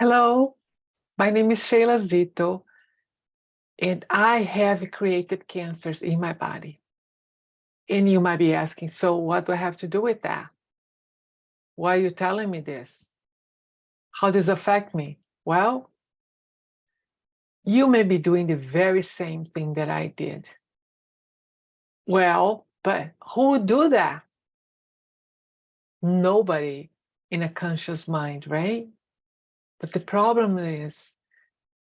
Hello, my name is Sheila Zito, and I have created cancers in my body. And you might be asking, so what do I have to do with that? Why are you telling me this? How does it affect me? Well, you may be doing the very same thing that I did. Well, but who would do that? Nobody in a conscious mind, right? But the problem is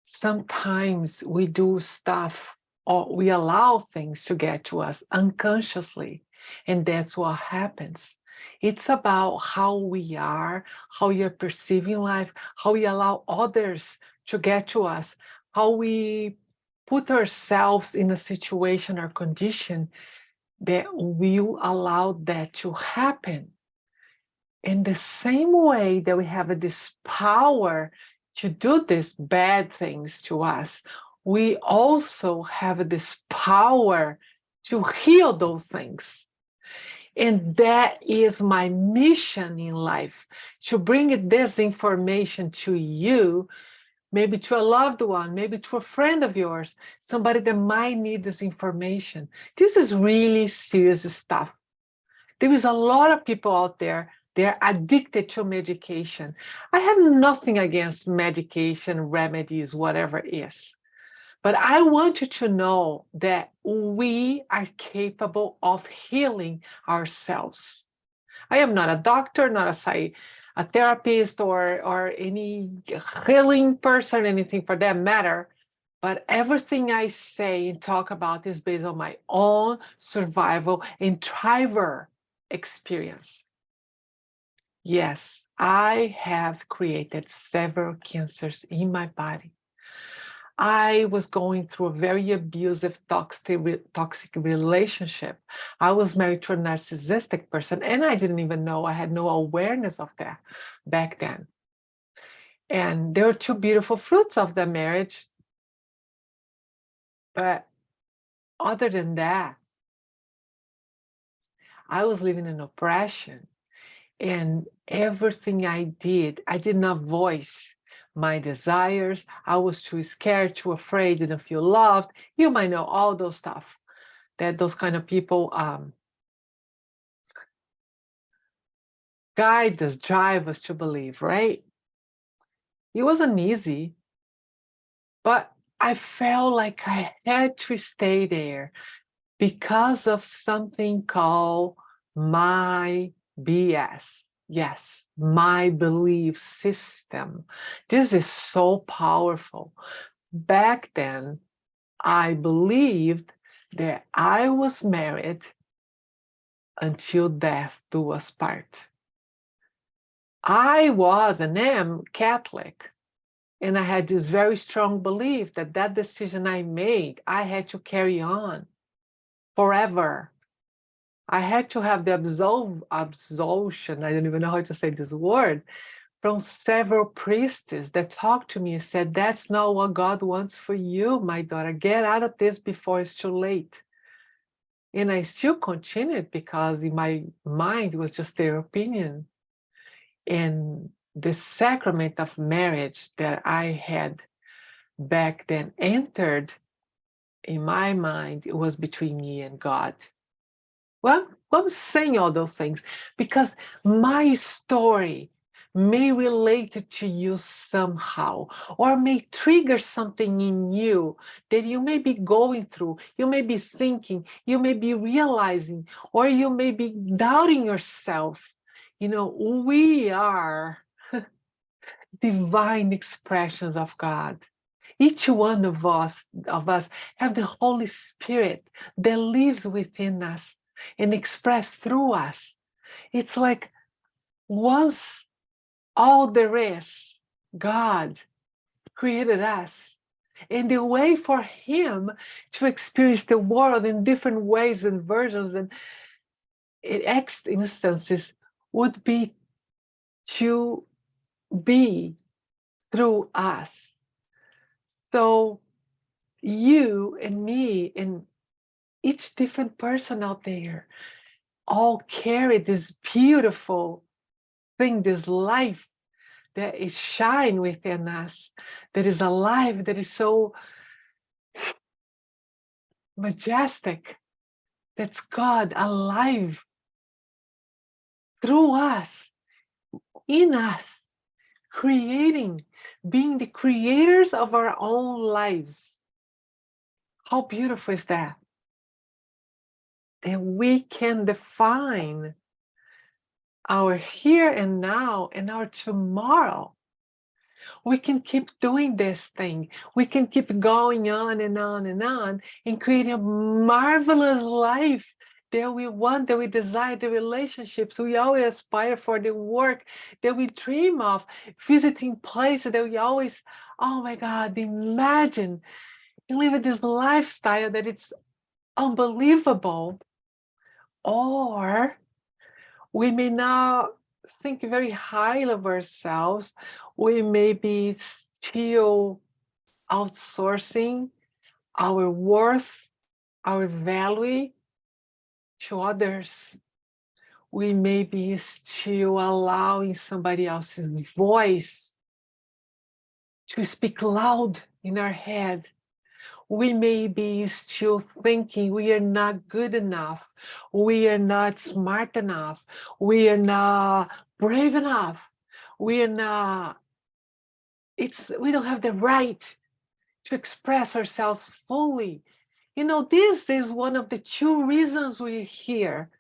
sometimes we do stuff or we allow things to get to us unconsciously, and that's what happens. It's about how we are, how you're perceiving life, how we allow others to get to us, how we put ourselves in a situation or condition that will allow that to happen. In the same way that we have this power to do these bad things to us, we also have this power to heal those things. And that is my mission in life, to bring this information to you, maybe to a loved one, maybe to a friend of yours, somebody that might need this information. This is really serious stuff. There is a lot of people out there, they're addicted to medication. I have nothing against medication, remedies, whatever it is. But I want you to know that we are capable of healing ourselves. I am not a doctor, not a therapist or any healing person, anything for that matter. But everything I say and talk about is based on my own survival and thriver experience. Yes, I have created several cancers in my body. I was going through a very abusive, toxic relationship. I was married to a narcissistic person, and I didn't even know. I had no awareness of that back then. And there were two beautiful fruits of the marriage. But other than that, I was living in oppression. And everything I did not voice my desires. I was too scared, too afraid, didn't feel loved. You might know all those stuff that those kind of people guide us, drive us to believe, right? It wasn't easy, but I felt like I had to stay there because of something called my BS. Yes, my belief system. This is so powerful. Back then, I believed that I was married until death do us part. I was and am Catholic, and I had this very strong belief that that decision I made, I had to carry on forever. I had to have the absolution, I don't even know how to say this word, from several priestess that talked to me and said, that's not what God wants for you, my daughter. Get out of this before it's too late. And I still continued because in my mind it was just their opinion. And the sacrament of marriage that I had back then entered in my mind, it was between me and God. Well, I'm saying all those things because my story may relate it to you somehow, or may trigger something in you that you may be going through, you may be thinking, you may be realizing, or you may be doubting yourself. You know, we are divine expressions of God. Each one of us have the Holy Spirit that lives within us and expressed through us. It's like once all there is, God created us. And the way for him to experience the world in different ways and versions and in instances would be to be through us. So you and me and each different person out there all carry this beautiful thing, this life that is shine within us, that is alive, that is so majestic. That's God alive through us, in us, creating, being the creators of our own lives. How beautiful is that? That we can define our here and now and our tomorrow. We can keep doing this thing. We can keep going on and on and on and creating a marvelous life that we want, that we desire, the relationships we always aspire for, the work that we dream of, visiting places that we always, oh my God, imagine and live this lifestyle that it's unbelievable. Or we may not think very highly of ourselves. We may be still outsourcing our worth, our value to others. We may be still allowing somebody else's voice to speak loud in our head. We may be still thinking we are not good enough. We are not smart enough. We are not brave enough. We are not, we don't have the right to express ourselves fully. You know, this is one of the two reasons we're here.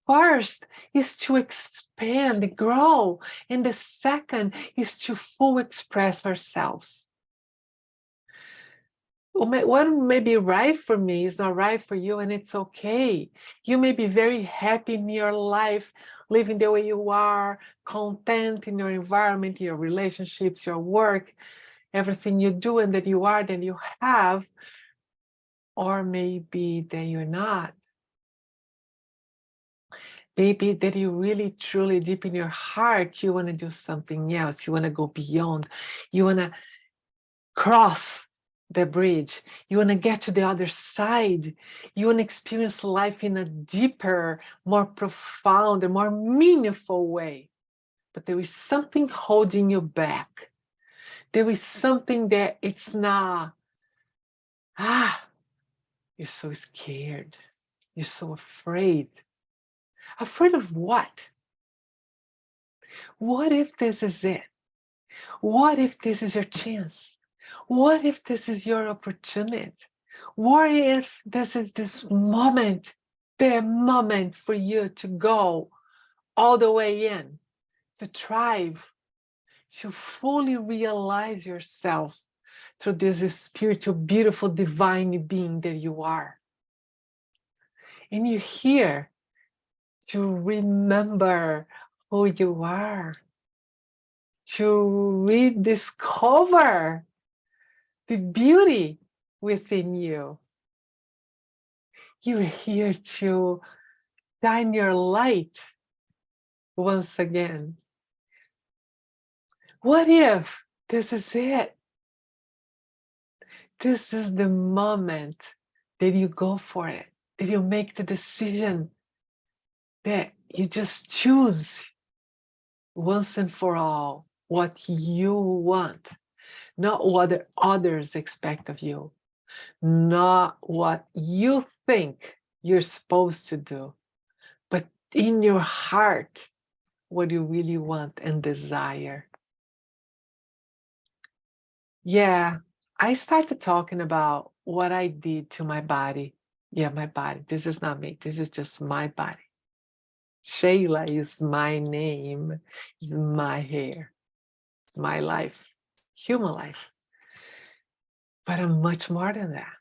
First is to expand, grow, and the second is to fully express ourselves. What may be right for me is not right for you, and it's okay. You may be very happy in your life, living the way you are, content in your environment, your relationships, your work, everything you do and that you are, that you have, or maybe that you're not. Maybe that you really, truly, deep in your heart, you want to do something else. You want to go beyond. You want to cross the bridge. You want to get to the other side. You want to experience life in a deeper, more profound, and more meaningful way. But there is something holding you back. There is something that it's not, you're so scared. You're so afraid. Afraid of what? What if this is it? What if this is your chance? What if this is your opportunity? What if this is this moment, the moment for you to go all the way in, to thrive, to fully realize yourself through this spiritual, beautiful, divine being that you are? And you're here to remember who you are, to rediscover the beauty within you. You're here to shine your light once again. What if this is it? This is the moment that you go for it, that you make the decision, that you just choose once and for all what you want, not what others expect of you, not what you think you're supposed to do, but in your heart, what you really want and desire. Yeah, I started talking about what I did to my body. Yeah, my body. This is not me. This is just my body. Sheila is my name, is my hair, it's my life, human life. But I'm much more than that.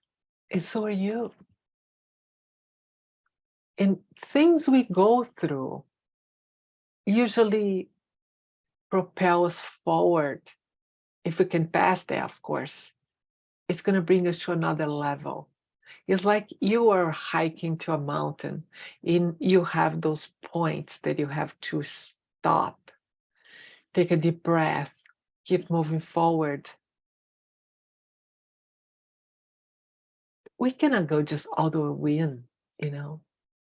And so are you. And things we go through usually propel us forward. If we can pass that, of course, it's going to bring us to another level. It's like you are hiking to a mountain and you have those points that you have to stop, take a deep breath, keep moving forward. We cannot go just all the way in, you know.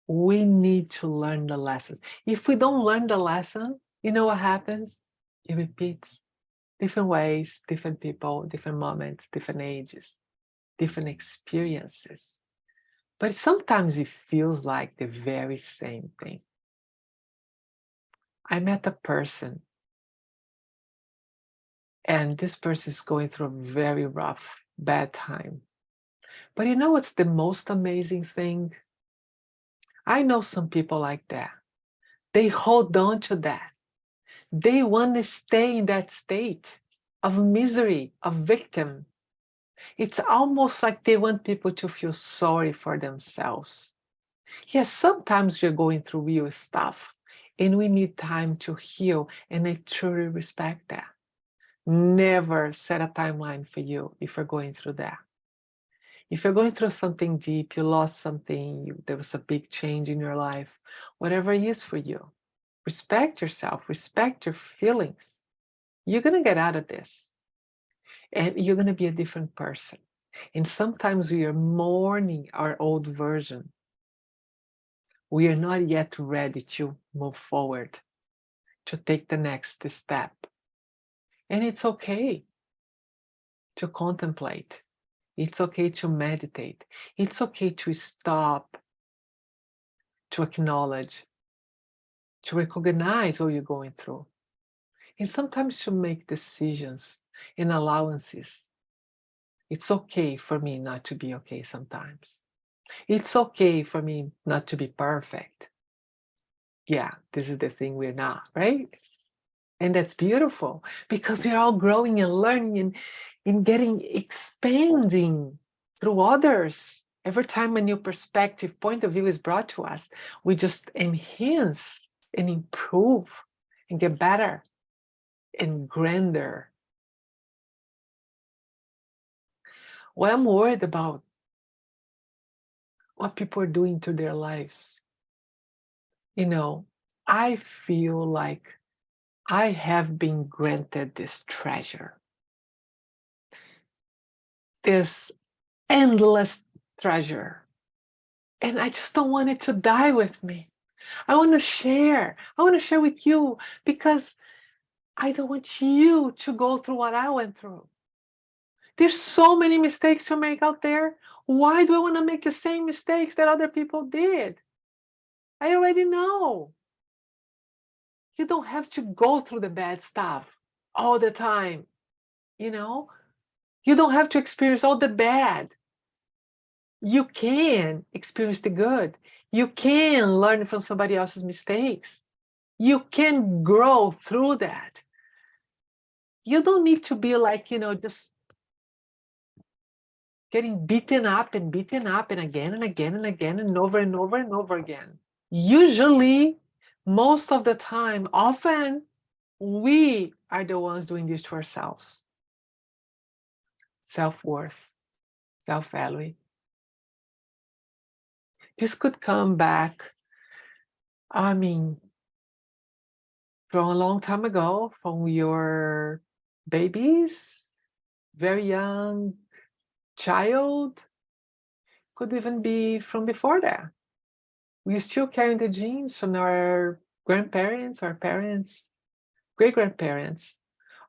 We need to learn the lessons. If we don't learn the lesson, you know what happens? It repeats different ways, different people, different moments, different ages, different experiences. But sometimes it feels like the very same thing. I met a person, and this person is going through a very rough, bad time. But you know what's the most amazing thing? I know some people like that. They hold on to that. They want to stay in that state of misery, of victim. It's almost like they want people to feel sorry for themselves. Yes, sometimes we're going through real stuff and we need time to heal, and I truly respect that. Never set a timeline for you if you're going through that. If you're going through something deep, you lost something, there was a big change in your life, whatever it is for you, respect yourself, respect your feelings. You're going to get out of this and you're going to be a different person. And sometimes we are mourning our old version. We are not yet ready to move forward, to take the next step. And it's okay to contemplate. It's okay to meditate. It's okay to stop, to acknowledge, to recognize what you're going through. And sometimes to make decisions and allowances. It's okay for me not to be okay sometimes. It's okay for me not to be perfect. Yeah, this is the thing we're not, right? And that's beautiful because we're all growing and learning and getting expanding through others. Every time a new perspective, point of view is brought to us, we just enhance and improve and get better and grander. Well, I'm worried about what people are doing to their lives. You know, I feel like I have been granted this treasure, this endless treasure. And I just don't want it to die with me. I want to share. I want to share with you because I don't want you to go through what I went through. There's so many mistakes to make out there. Why do I want to make the same mistakes that other people did? I already know. You don't have to go through the bad stuff all the time. You know, you don't have to experience all the bad. You can experience the good. You can learn from somebody else's mistakes. You can grow through that. You don't need to be like, just getting beaten up and beaten up and again and again and again and over and over and over again. Usually, most of the time, often, we are the ones doing this to ourselves. Self-worth, self-value. This could come back, I mean, from a long time ago, from your babies, very young child, could even be from before that. We're still carrying the genes from our grandparents, our parents, great-grandparents.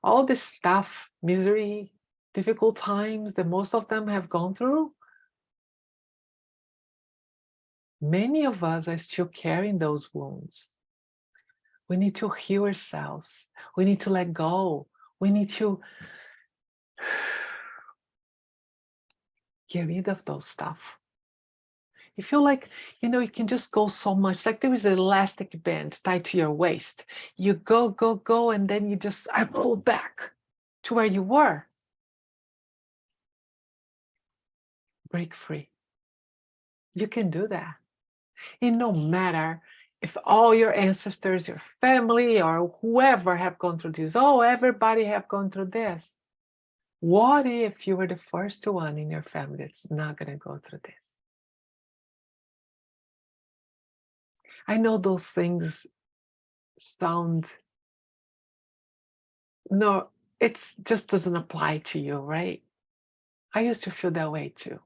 All this stuff, misery, difficult times that most of them have gone through, many of us are still carrying those wounds. We need to heal ourselves. We need to let go. We need to get rid of those stuff. You feel like, you can just go so much. Like there is an elastic band tied to your waist. You go, go, go, and then I pull back to where you were. Break free. You can do that. And no matter if all your ancestors, your family, or whoever have gone through this, everybody have gone through this. What if you were the first one in your family that's not going to go through this? I know those things sound, no, it just doesn't apply to you, right? I used to feel that way too.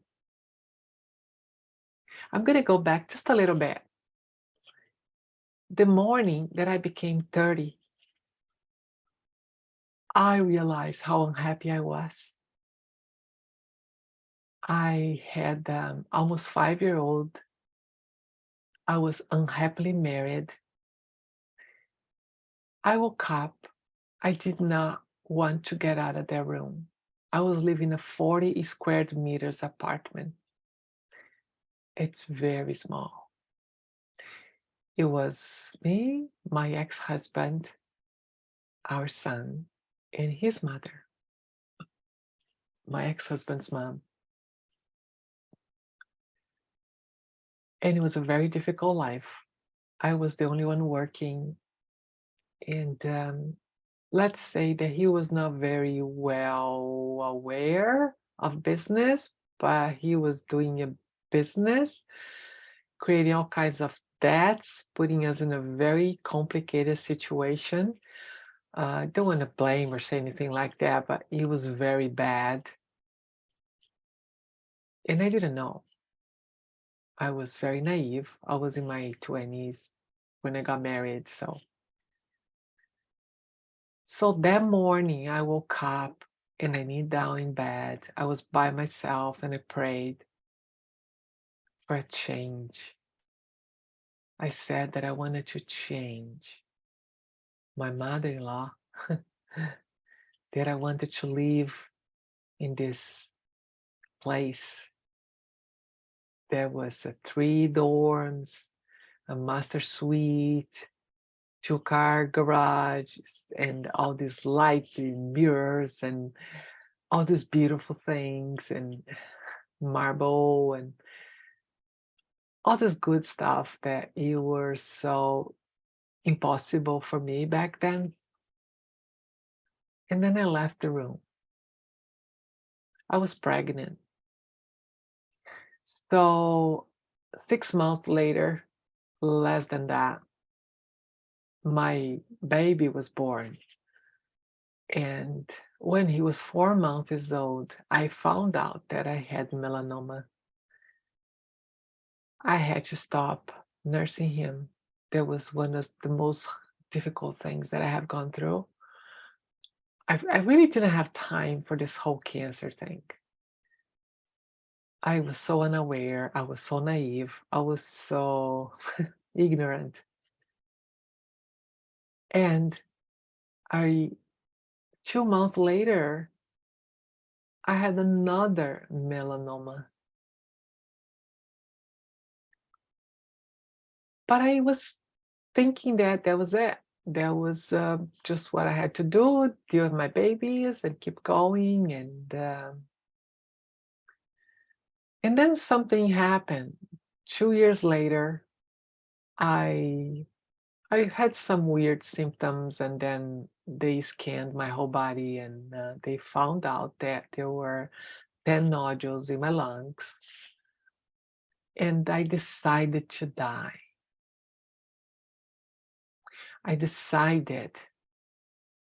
I'm going to go back just a little bit. The morning that I became 30, I realized how unhappy I was. I had almost 5-year-old. I was unhappily married. I woke up. I did not want to get out of that room. I was living in a 40 square meters apartment. It's very small. It was me, my ex-husband, our son, and his mother, my ex-husband's mom. And it was a very difficult life. I was the only one working. And let's say that he was not very well aware of business, but he was doing a business, creating all kinds of debts, putting us in a very complicated situation. I don't want to blame or say anything like that, but it was very bad. And I didn't know. I was very naive. I was in my 20s when I got married. So that morning I woke up and I knelt down in bed. I was by myself and I prayed for a change. I said that I wanted to change. My mother-in-law, that I wanted to live in this place. There was 3 dorms, a master suite, 2-car garage, and all these lighting mirrors and all these beautiful things and marble and all this good stuff that it was so impossible for me back then. And then I left the room. I was pregnant. So 6 months later, less than that, my baby was born. And when he was 4 months old, I found out that I had melanoma. I had to stop nursing him. That was one of the most difficult things that I have gone through. I really didn't have time for this whole cancer thing. I was so unaware. I was so naive. I was so ignorant. And I 2 months later, I had another melanoma. But I was thinking that that was it. That was just what I had to do, deal with my babies and keep going. And then something happened. 2 years later, I I had some weird symptoms, and then they scanned my whole body, and they found out that there were 10 nodules in my lungs, and I decided to die. I decided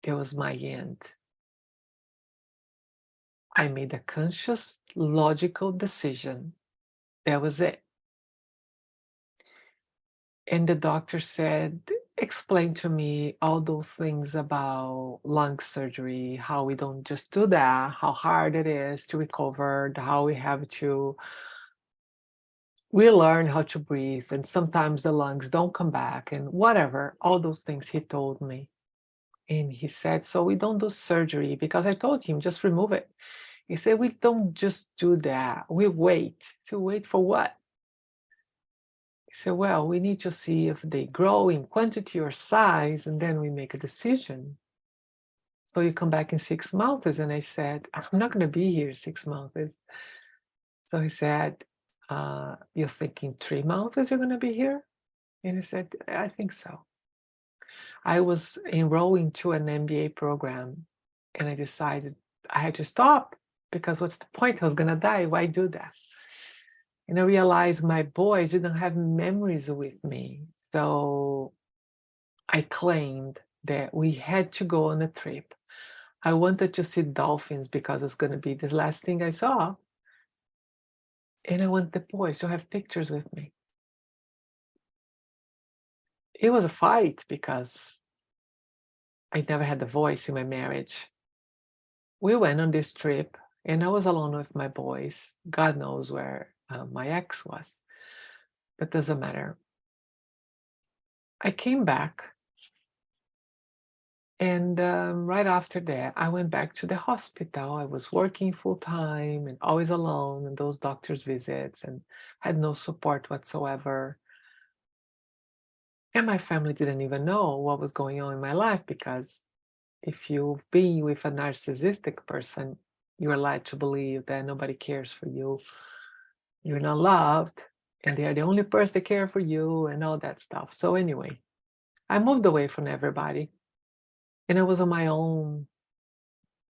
that was my end. I made a conscious, logical decision. That was it. And the doctor said, explain to me all those things about lung surgery, how we don't just do that, how hard it is to recover, how we learn how to breathe, and sometimes the lungs don't come back, and whatever, all those things he told me. And he said, so we don't do surgery, because I told him, just remove it. He said, we don't just do that, we wait. So wait for what? He said, well, we need to see if they grow in quantity or size, and then we make a decision. So you come back in 6 months. And I said, I'm not going to be here 6 months. So he said, you're thinking 3 months you're going to be here? And I said, I think so. I was enrolled into an MBA program, and I decided I had to stop, because what's the point? I was going to die. Why do that? And I realized my boys didn't have memories with me. So I claimed that we had to go on a trip. I wanted to see dolphins because it's going to be the last thing I saw. And I want the boys to have pictures with me. It was a fight because I never had a voice in my marriage. we went on this trip, and I was alone with my boys. God knows where my ex was, but doesn't matter. I came back, and right after that, I went back to the hospital. I was working full time and always alone, and those doctor's visits, and had no support whatsoever. And my family didn't even know what was going on in my life because if you've been with a narcissistic person, you're led to believe that nobody cares for you, you're not loved, and they are the only person that care for you and all that stuff. So anyway, I moved away from everybody and I was on my own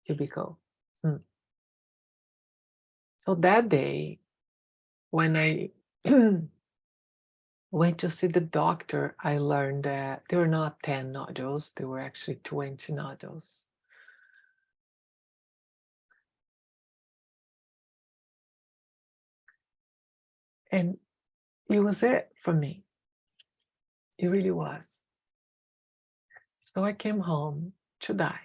cubicle. Hmm. So that day, when I went to see the doctor, I learned that there were not 10 nodules, there were actually 20 nodules. And it was it for me. It really was. So I came home to die.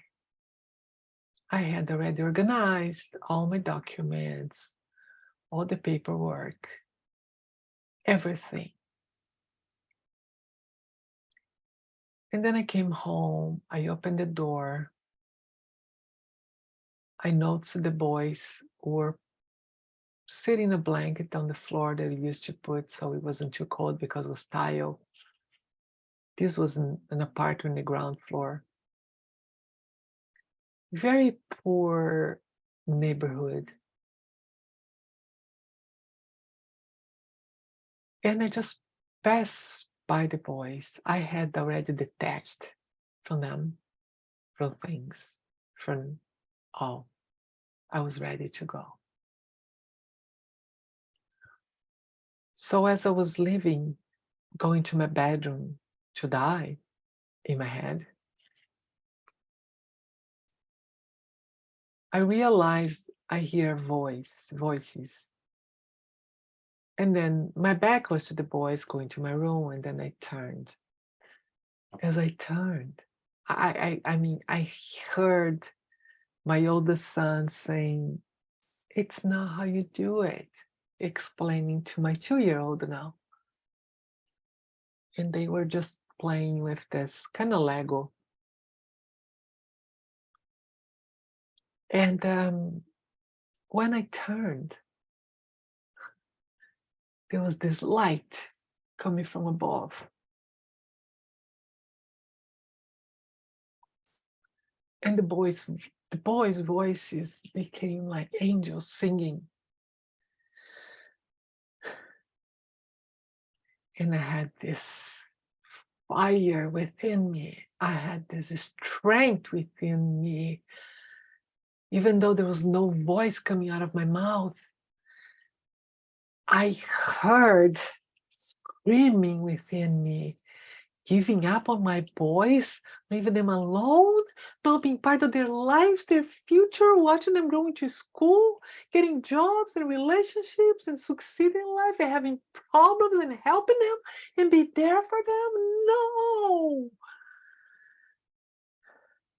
I had already organized all my documents, all the paperwork, everything. And then I came home, I opened the door, I noticed the boys were sitting a blanket on the floor that we used to put so it wasn't too cold because it was tile. This was an apartment on the ground floor. Very poor neighborhood. And I just passed by the boys. I had already detached from them, from things, from all. I was ready to go. So as I was leaving, going to my bedroom to die in my head, I realized I hear voices. And then my back was to the boys going to my room, and then I turned. As I turned, I mean, I heard my oldest son saying, "It's not how you do it," explaining to my 2-year-old now. And they were just playing with this kind of Lego. And when I turned, there was this light coming from above. And the boys' voices became like angels singing. And I had this fire within me. I had this strength within me. Even though there was no voice coming out of my mouth, I heard screaming within me, giving up on my boys, leaving them alone, not being part of their lives, their future, watching them going to school, getting jobs and relationships and succeeding in life and having problems and helping them and be there for them. No.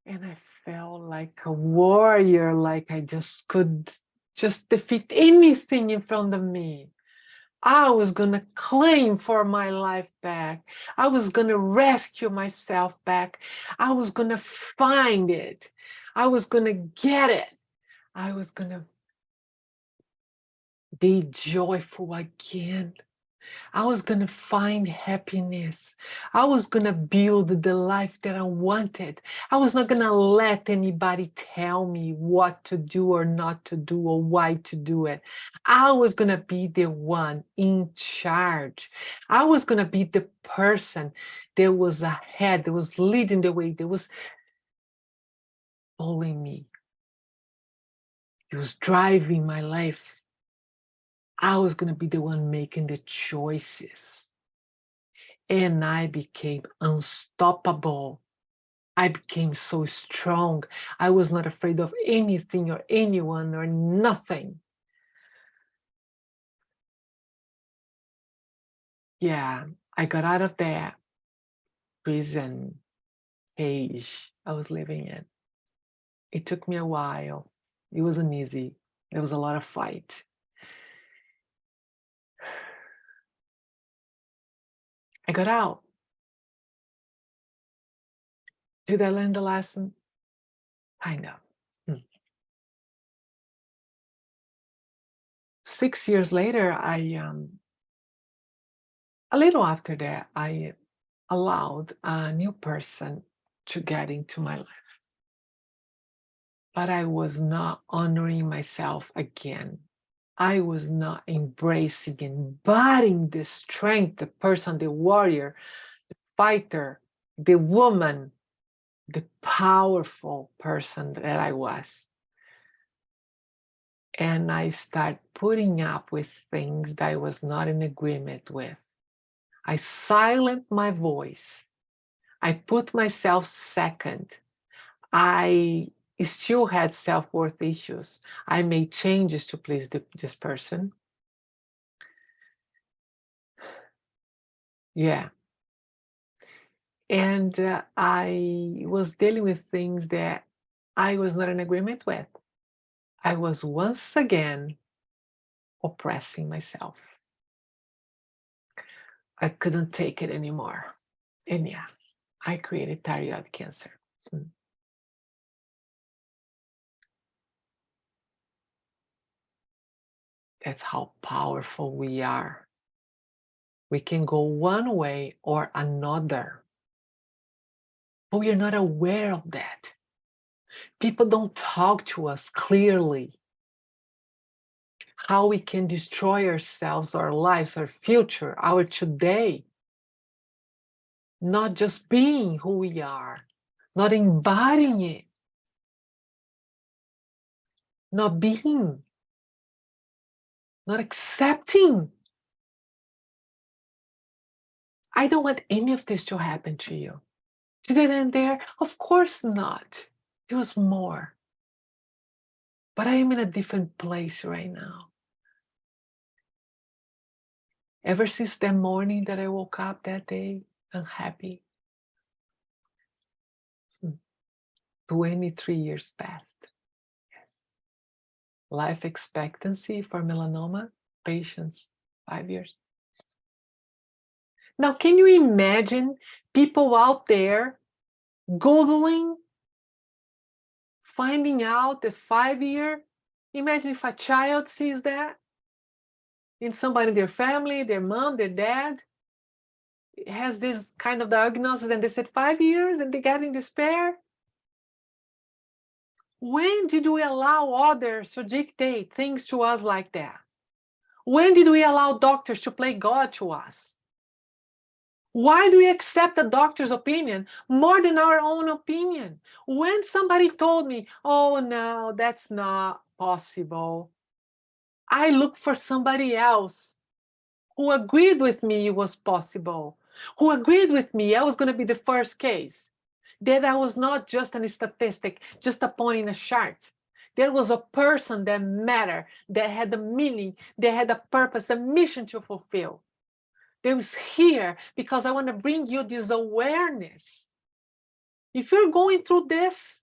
And I felt like a warrior, like I just could just defeat anything in front of me. I was going to claim for my life back. I was going to rescue myself back. I was going to find it. I was going to get it. I was going to be joyful again. I was going to find happiness. I was going to build the life that I wanted. I was not going to let anybody tell me what to do or not to do or why to do it. I was going to be the one in charge. I was going to be the person that was ahead, that was leading the way, that was pulling me, that was driving my life. I was going to be the one making the choices. And I became unstoppable. I became so strong. I was not afraid of anything or anyone or nothing. Yeah, I got out of that prison cage I was living in. It took me a while. It wasn't easy. There was a lot of fight. I got out. Did I learn the lesson? Kind of. 6 years later, a little after that, I allowed a new person to get into my life. But I was not honoring myself again. I was not embracing, embodying the strength, the person, the warrior, the fighter, the woman, the powerful person that I was. And I start putting up with things that I was not in agreement with. I silent my voice. I put myself second. I still had self-worth issues. I made changes to please this person. Yeah. And I was dealing with things that I was not in agreement with. I was once again oppressing myself. I couldn't take it anymore. And yeah, I created thyroid cancer. That's how powerful we are. We can go one way or another, but we are not aware of that. People don't talk to us clearly how we can destroy ourselves, our lives, our future, our today. Not just being who we are, not embodying it, not being, not accepting. I don't want any of this to happen to you. Did it end there? Of course not. There was more. But I am in a different place right now. Ever since that morning that I woke up that day, I'm happy. 23 years passed. Yes. Life expectancy for melanoma patients, 5 years. Now, can you imagine people out there Googling, finding out this 5 year? Imagine if a child sees that in somebody in their family, their mom, their dad, has this kind of diagnosis and they said 5 years and they get in despair. When did we allow others to dictate things to us like that? When did we allow doctors to play God to us? Why do we accept the doctor's opinion more than our own opinion? When somebody told me, oh no, that's not possible, I looked for somebody else who agreed with me it was possible, who agreed with me I was going to be the first case, that I was not just a statistic, just a point in a chart. There was a person that mattered, that had a meaning, that had a purpose, a mission to fulfill. They was here because I want to bring you this awareness. If you're going through this,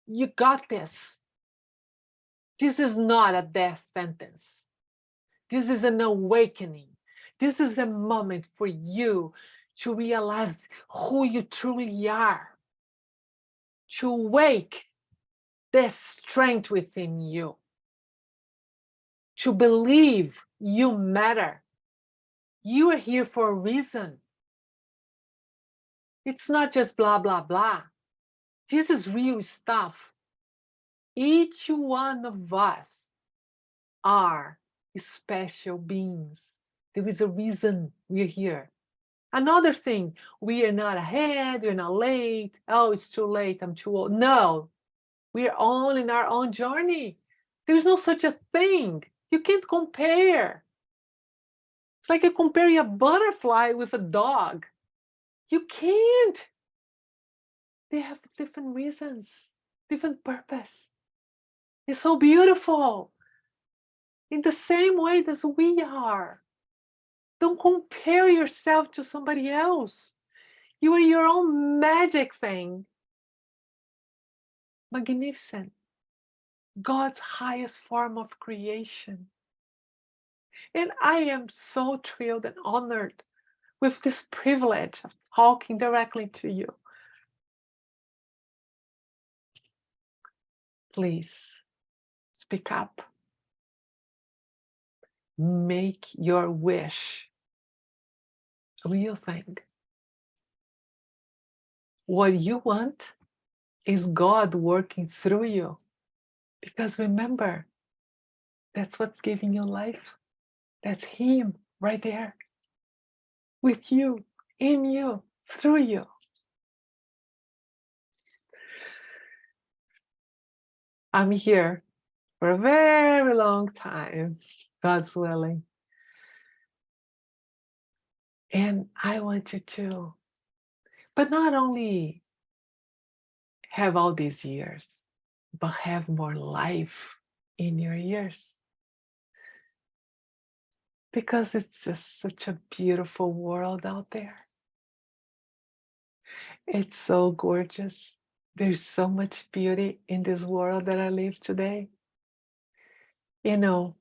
you got this. This is not a death sentence. This is an awakening. This is a moment for you to realize who you truly are, to wake this strength within you, to believe you matter. You are here for a reason. It's not just blah, blah, blah. This is real stuff. Each one of us are special beings. There is a reason we're here. Another thing, we are not ahead, we're not late. Oh, it's too late, I'm too old. No, we're all in our own journey. There's no such a thing. You can't compare. It's like you compare a butterfly with a dog. You can't. They have different reasons, different purpose. It's so beautiful. In the same way as we are. Don't compare yourself to somebody else. You are your own magic thing. magnificent, God's highest form of creation. And I am so thrilled and honored with this privilege of talking directly to you. Please speak up. Make your wish a real thing. What you want is God working through you. Because remember, that's what's giving you life. That's Him right there with you, in you, through you. I'm here for a very long time, God's willing. And I want you to, but not only have all these years, but have more life in your years. Because it's just such a beautiful world out there. It's so gorgeous. There's so much beauty in this world that I live today. You know,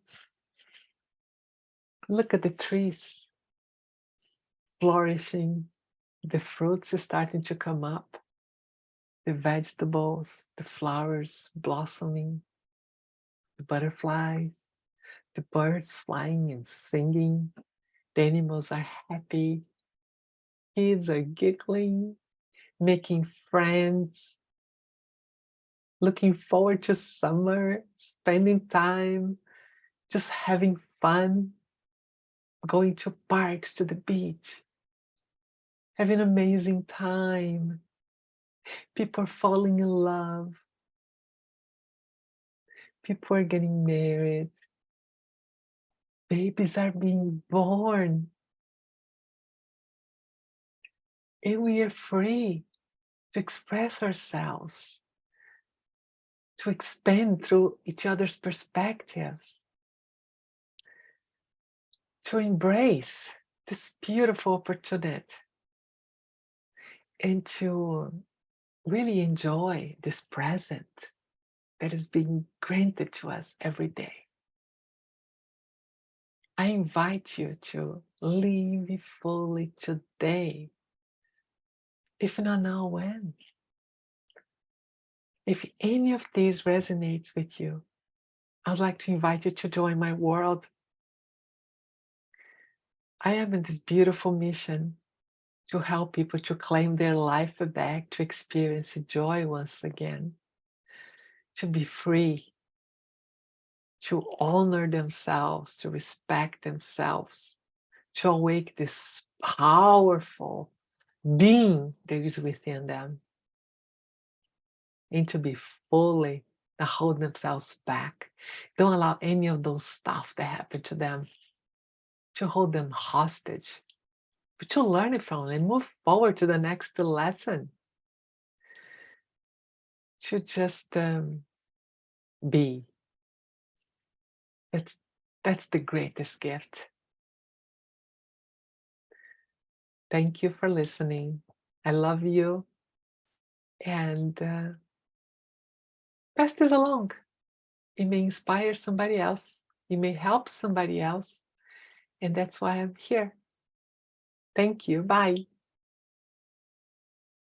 look at the trees flourishing, the fruits are starting to come up, the vegetables, the flowers blossoming, the butterflies, the birds flying and singing, the animals are happy, kids are giggling, making friends, looking forward to summer, spending time, just having fun, going to parks, to the beach, having an amazing time. People are falling in love. People are getting married. Babies are being born. And we are free to express ourselves, to expand through each other's perspectives, to embrace this beautiful opportunity, and to really enjoy this present that is being granted to us every day. I invite you to live fully today. If not now, when? If any of these resonates with you, I'd like to invite you to join my world. I am in this beautiful mission to help people to claim their life back, to experience joy once again, to be free, to honor themselves, to respect themselves, to awake this powerful being that is within them, and to be fully, not hold themselves back. Don't allow any of those stuff that happened to them to hold them hostage, but to learn it from and move forward to the next lesson. To just be. That's that's the greatest gift. Thank you for listening. I love you, and pass this along. It may inspire somebody else. It may help somebody else, and that's why I'm here. Thank you. Bye.